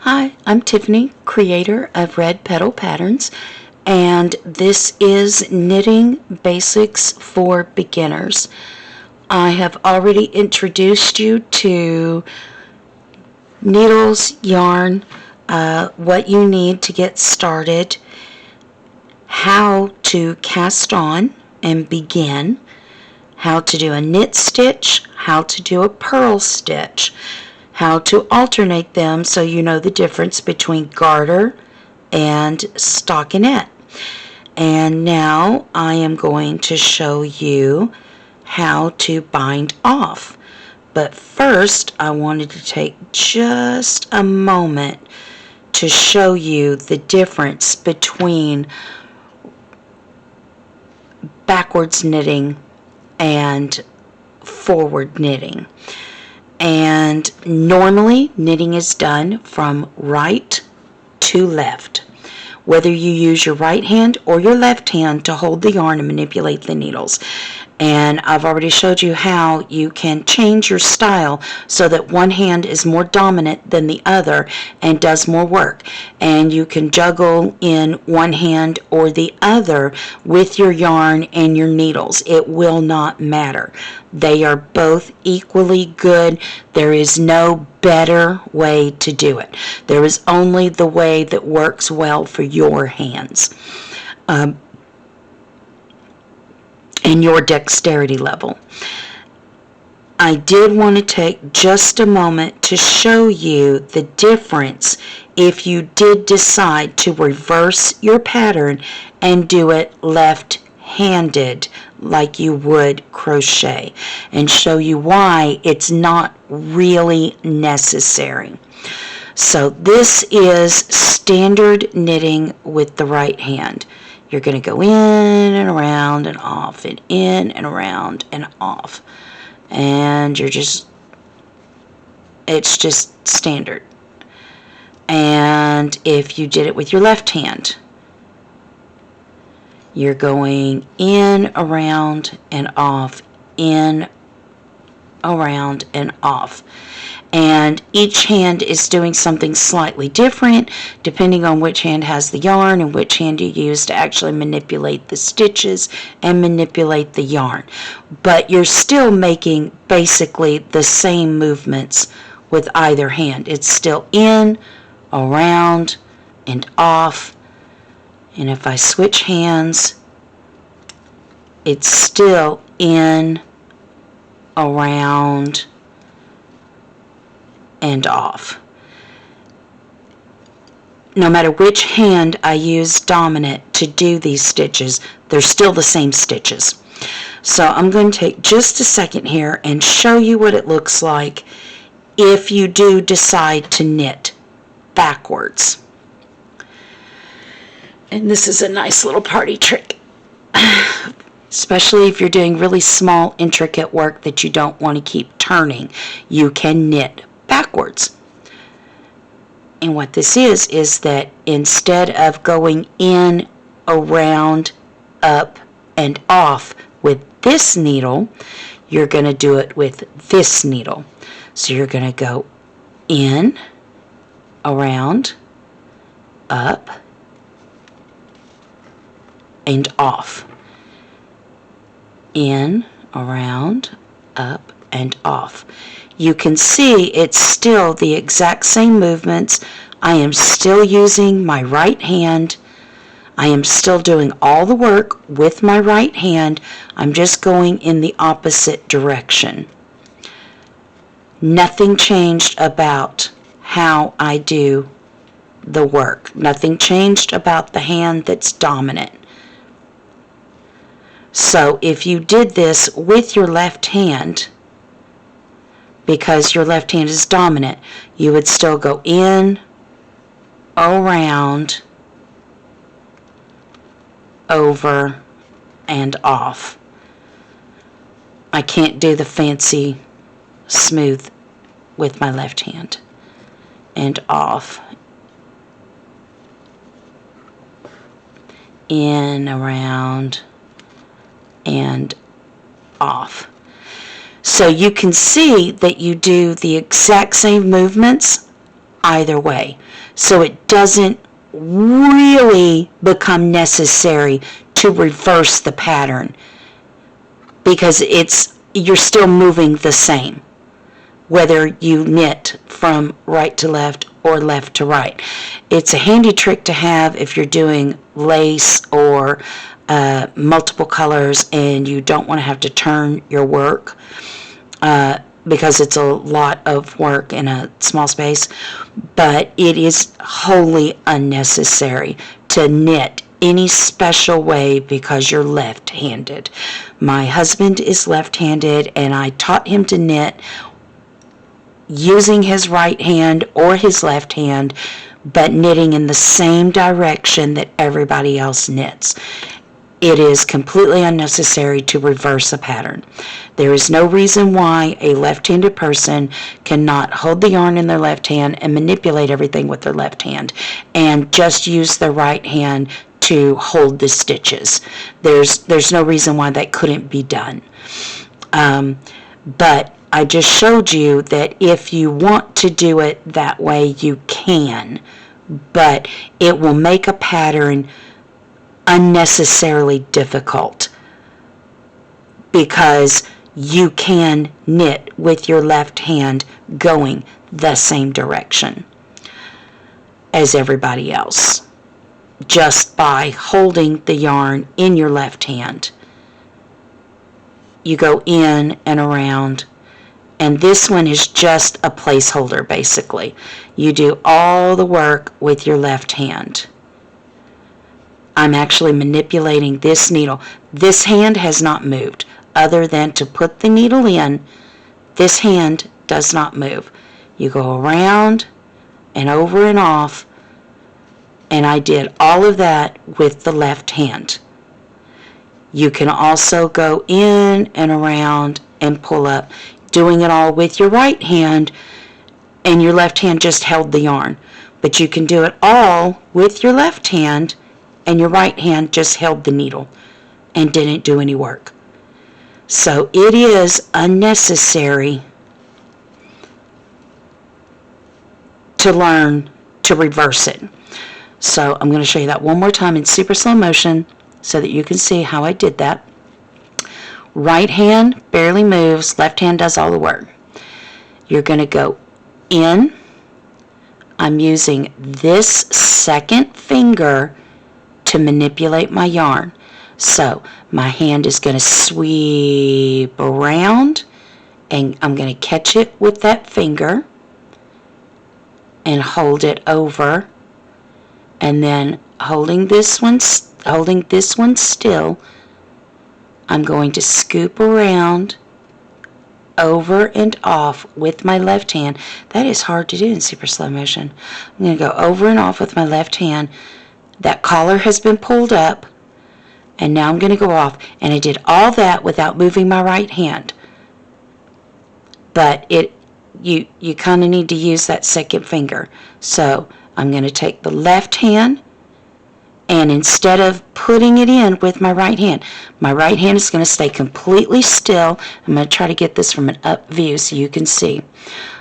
Hi, I'm Tiffany, creator of Red Petal Patterns, and this is Knitting Basics for Beginners. I have already introduced you to needles, yarn, what you need to get started, how to cast on and begin, how to do a knit stitch, how to do a purl stitch, how to alternate them so you know the difference between garter and stockinette. And now I am going to show you how to bind off. But first I wanted to take just a moment to show you the difference between backwards knitting and forward knitting. And normally knitting is done from right to left, whether you use your right hand or your left hand to hold the yarn and manipulate the needles. And I've already showed you how you can change your style so that one hand is more dominant than the other and does more work. And you can juggle in one hand or the other with your yarn and your needles. It will not matter. They are both equally good. There is no better way to do it. There is only the way that works well for your hands. And your dexterity level. I did want to take just a moment to show you the difference if you did decide to reverse your pattern and do it left-handed like you would crochet, and show you why it's not really necessary. So this is standard knitting with the right hand. You're going to go in and around and off and in and around and off. And it's just standard. And if you did it with your left hand, you're going in, around, and off, in, around, and off. And each hand is doing something slightly different depending on which hand has the yarn and which hand you use to actually manipulate the stitches and manipulate the yarn. But you're still making basically the same movements with either hand. It's still in, around, and off. And if I switch hands, it's still in, around, and off. No matter which hand I use dominant to do these stitches, they're still the same stitches. So I'm going to take just a second here and show you what it looks like if you do decide to knit backwards. And this is a nice little party trick, especially if you're doing really small, intricate work that you don't want to keep turning. You can knit backwards. And what this is that instead of going in, around, up, and off with this needle, you're going to do it with this needle. So you're going to go in, around, up, and off. In, around, up, and off. You can see it's still the exact same movements. I am still using my right hand. I am still doing all the work with my right hand. I'm just going in the opposite direction. Nothing changed about how I do the work. Nothing changed about the hand that's dominant. So if you did this with your left hand, because your left hand is dominant, you would still go in, around, over, and off. I can't do the fancy smooth with my left hand. And off, in, around, and off. So you can see that you do the exact same movements either way. So it doesn't really become necessary to reverse the pattern, because you're still moving the same, whether you knit from right to left or left to right. It's a handy trick to have if you're doing lace or multiple colors and you don't want to have to turn your work, because it's a lot of work in a small space. But it is wholly unnecessary to knit any special way because you're left-handed. My husband is left-handed, and I taught him to knit using his right hand or his left hand, but knitting in the same direction that everybody else knits. It is completely unnecessary to reverse a pattern. There is no reason why a left-handed person cannot hold the yarn in their left hand and manipulate everything with their left hand and just use their right hand to hold the stitches. There's no reason why that couldn't be done. But I just showed you that if you want to do it that way, you can, but it will make a pattern unnecessarily difficult, because you can knit with your left hand going the same direction as everybody else, just by holding the yarn in your left hand. You go in and around, and this one is just a placeholder basically. You do all the work with your left hand. I'm actually manipulating this needle. This hand has not moved. Other than to put the needle in, this hand does not move. You go around and over and off, and I did all of that with the left hand. You can also go in and around and pull up, doing it all with your right hand, and your left hand just held the yarn. But you can do it all with your left hand, and your right hand just held the needle and didn't do any work. So it is unnecessary to learn to reverse it. So I'm going to show you that one more time in super slow motion so that you can see how I did that. Right hand barely moves, left hand does all the work. You're going to go in. I'm using this second finger to manipulate my yarn. So my hand is going to sweep around, and I'm going to catch it with that finger and hold it over, and then holding this one still, I'm going to scoop around over and off with my left hand. That is hard to do in super slow motion. I'm going to go over and off with my left hand. That collar has been pulled up, and now I'm going to go off, and I did all that without moving my right hand. But you kind of need to use that second finger. So I'm going to take the left hand, and instead of putting it in with my right hand is going to stay completely still. I'm going to try to get this from an up view so you can see.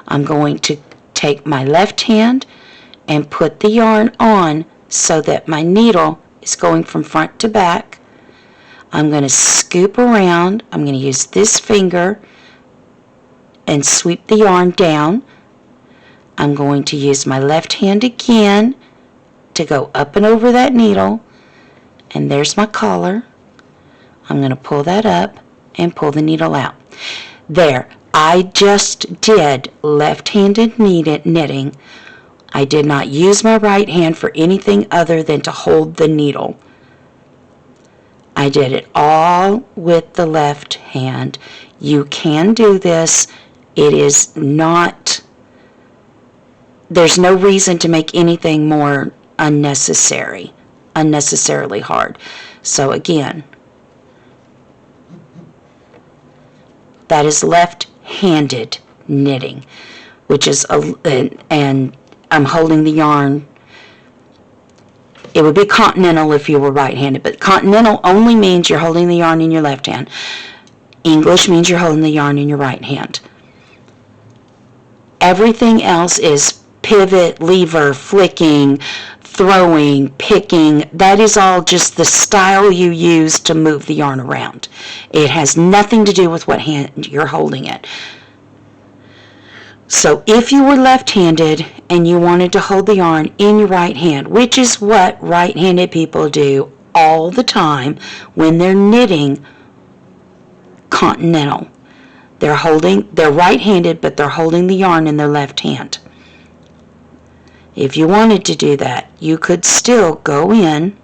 I'm going to take my left hand and put the yarn on so that my needle is going from front to back. I'm going to scoop around. I'm going to use this finger and sweep the yarn down. I'm going to use my left hand again to go up and over that needle, and there's my collar. I'm going to pull that up and pull the needle out. There, I just did left-handed knitting. I did not use my right hand for anything other than to hold the needle. I did it all with the left hand. You can do this. It is not, there's no reason to make anything more unnecessarily hard. So again, that is left-handed knitting, which is, and I'm holding the yarn. It would be continental if you were right-handed, but continental only means you're holding the yarn in your left hand. English means you're holding the yarn in your right hand. Everything else is pivot, lever, flicking, throwing, picking, that is all just the style you use to move the yarn around. It has nothing to do with what hand you're holding it. So if you were left-handed and you wanted to hold the yarn in your right hand, which is what right-handed people do all the time when they're knitting continental. They're right-handed, but they're holding the yarn in their left hand. If you wanted to do that, you could still go in.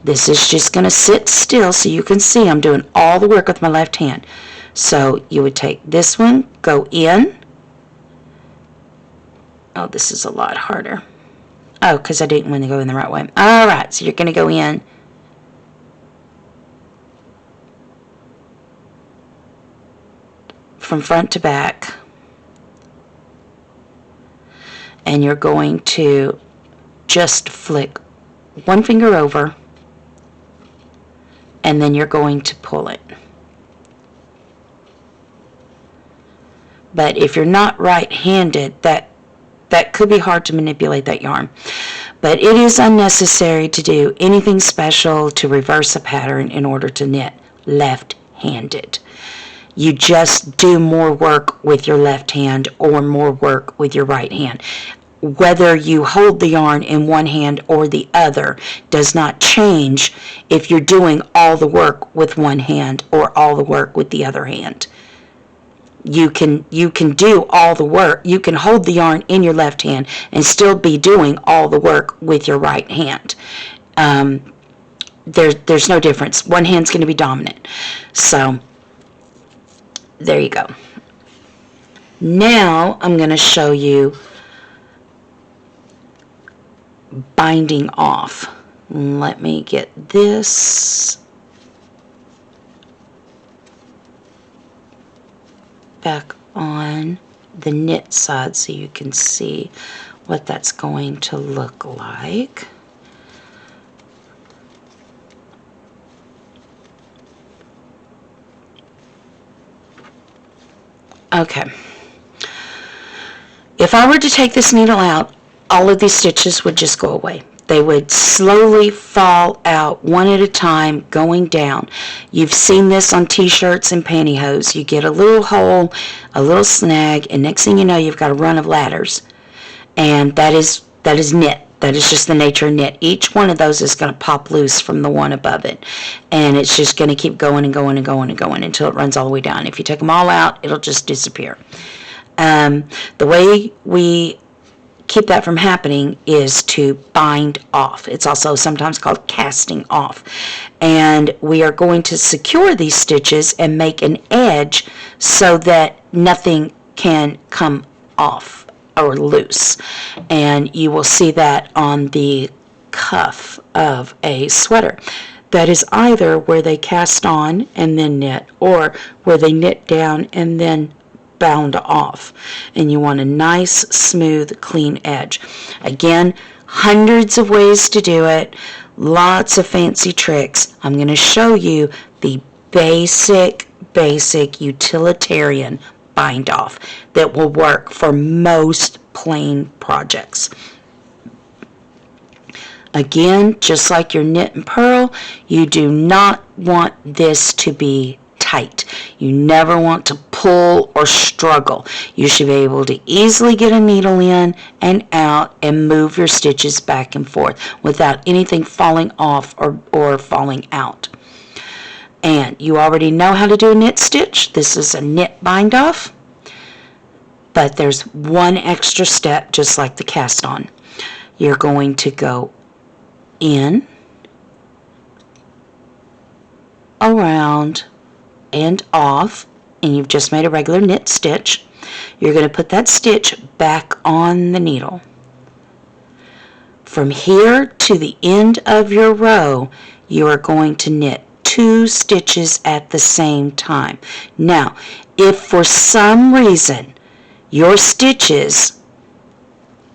This is just going to sit still so you can see I'm doing all the work with my left hand. So you would take this one, go in. Oh, this is a lot harder. Oh, because I didn't want to go in the right way. All right, so you're going to go in. From front to back. And you're going to just flick one finger over, and then you're going to pull it. But if you're not right-handed, that could be hard to manipulate that yarn. But it is unnecessary to do anything special to reverse a pattern in order to knit left-handed. You just do more work with your left hand or more work with your right hand. Whether you hold the yarn in one hand or the other does not change if you're doing all the work with one hand or all the work with the other hand. You can do all the work. You can hold the yarn in your left hand and still be doing all the work with your right hand. There's no difference. One hand's going to be dominant. So there you go. Now I'm going to show you binding off. Let me get this back on the knit side so you can see what that's going to look like. Okay. If I were to take this needle out, all of these stitches would just go away. They would slowly fall out one at a time, going down. You've seen this on t-shirts and pantyhose. You get a little hole, a little snag, and next thing you know, you've got a run of ladders. And that is knit. That is just the nature of knit. Each one of those is going to pop loose from the one above it. And it's just going to keep going and going and going and going until it runs all the way down. If you take them all out, it'll just disappear. The way we keep that from happening is to bind off. It's also sometimes called casting off. And we are going to secure these stitches and make an edge so that nothing can come off or loose. And you will see that on the cuff of a sweater. That is either where they cast on and then knit, or where they knit down and then bound off. And you want a nice, smooth, clean edge. Again, hundreds of ways to do it, lots of fancy tricks. I'm going to show you the basic utilitarian bind off that will work for most plain projects. Again, just like your knit and purl, you do not want this to be tight. You never want to pull or struggle. You should be able to easily get a needle in and out and move your stitches back and forth without anything falling off or falling out. And you already know how to do a knit stitch. This is a knit bind off, but there's one extra step, just like the cast on. You're going to go in, around, and off, and you've just made a regular knit stitch. You're going to put that stitch back on the needle. From here to the end of your row, you are going to knit 2 stitches at the same time. Now, if for some reason your stitches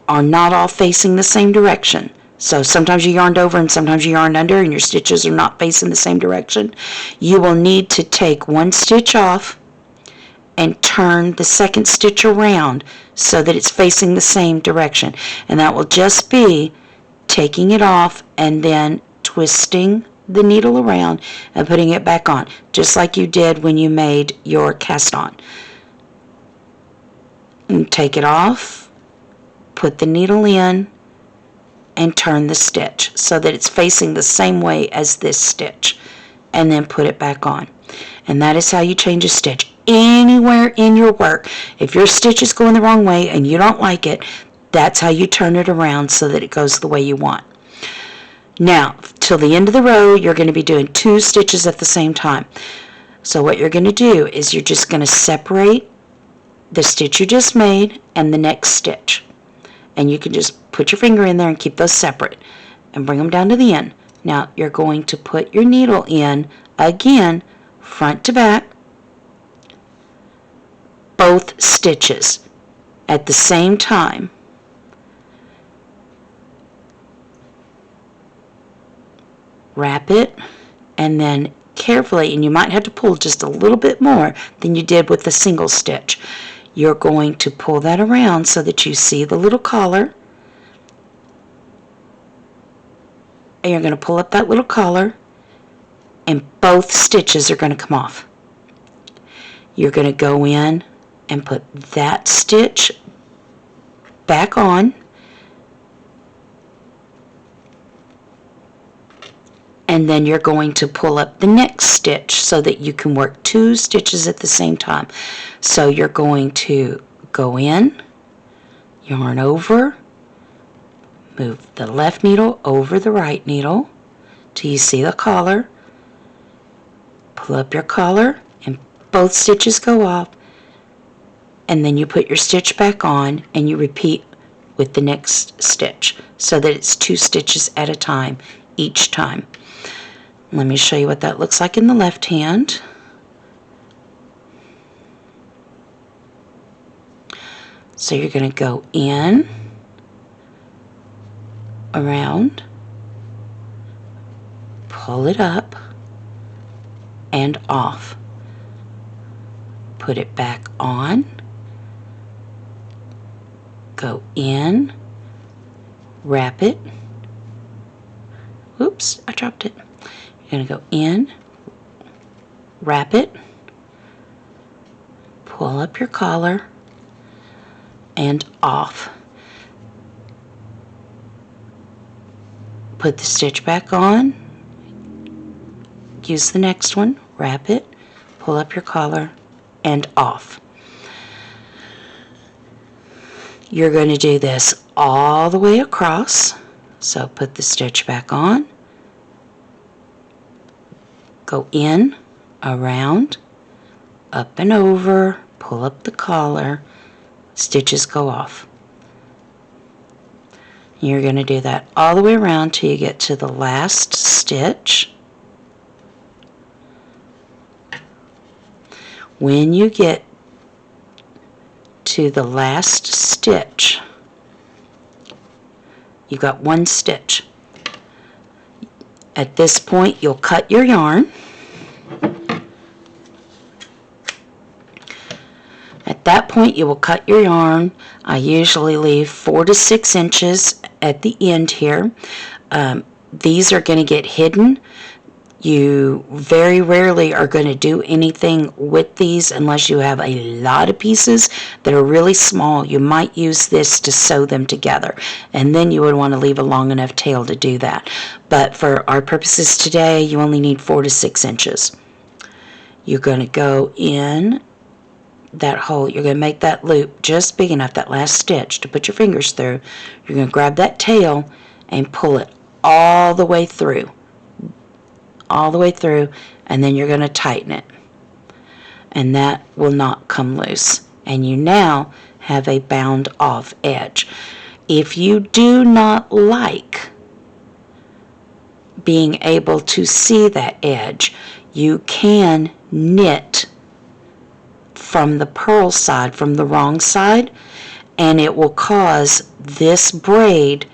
are not all facing the same direction, so sometimes you yarned over and sometimes you yarned under and your stitches are not facing the same direction, you will need to take one stitch off and turn the second stitch around so that it's facing the same direction. And that will just be taking it off and then twisting the needle around and putting it back on, just like you did when you made your cast on. And take it off, put the needle in, and turn the stitch so that it's facing the same way as this stitch, and then put it back on. And that is how you change a stitch anywhere in your work. If your stitch is going the wrong way and you don't like it, that's how you turn it around so that it goes the way you want. Now, till the end of the row, you're going to be doing 2 stitches at the same time. So what you're going to do is you're just going to separate the stitch you just made and the next stitch. And you can just put your finger in there and keep those separate and bring them down to the end. Now, you're going to put your needle in again, front to back, both stitches at the same time. Wrap it, and then carefully, and you might have to pull just a little bit more than you did with the single stitch. You're going to pull that around so that you see the little collar, and you're going to pull up that little collar, and both stitches are going to come off. You're going to go in and put that stitch back on, and then you're going to pull up the next stitch so that you can work 2 stitches at the same time. So you're going to go in, yarn over, move the left needle over the right needle till you see the collar, pull up your collar, and both stitches go off, and then you put your stitch back on and you repeat with the next stitch so that it's 2 stitches at a time each time. Let me show you what that looks like in the left hand. So you're going to go in, around, pull it up, and off. Put it back on, go in, wrap it. Oops, I dropped it. You're going to go in, wrap it, pull up your collar, and off. Put the stitch back on, use the next one, wrap it, pull up your collar, and off. You're going to do this all the way across. So put the stitch back on, go in, around, up and over, pull up the collar, stitches go off. You're going to do that all the way around till you get to the last stitch. When you get to the last stitch, you got 1 stitch. At this point, you'll cut your yarn. At that point, you will cut your yarn. I usually leave 4 to 6 inches at the end here. These are going to get hidden. You very rarely are going to do anything with these unless you have a lot of pieces that are really small. You might use this to sew them together, and then you would want to leave a long enough tail to do that. But for our purposes today, you only need 4 to 6 inches. You're going to go in that hole. You're going to make that loop just big enough, that last stitch, to put your fingers through. You're going to grab that tail and pull it all the way through. All the way through, and then you're going to tighten it, and that will not come loose, and you now have a bound off edge. If you do not like being able to see that edge, you can knit from the purl side, from the wrong side, and it will cause this braid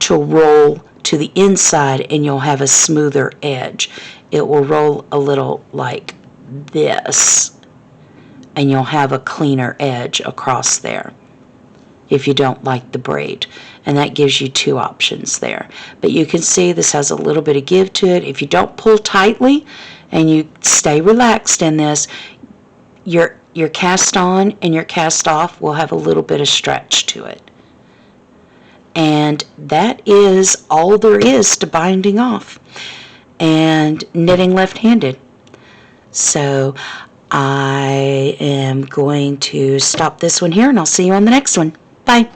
to roll to the inside, and you'll have a smoother edge. It will roll a little like this, and you'll have a cleaner edge across there if you don't like the braid. And that gives you two options there. But you can see this has a little bit of give to it. If you don't pull tightly and you stay relaxed in this, your cast on and your cast off will have a little bit of stretch to it. And that is all there is to binding off and knitting left-handed. So I am going to stop this one here, and I'll see you on the next one. Bye.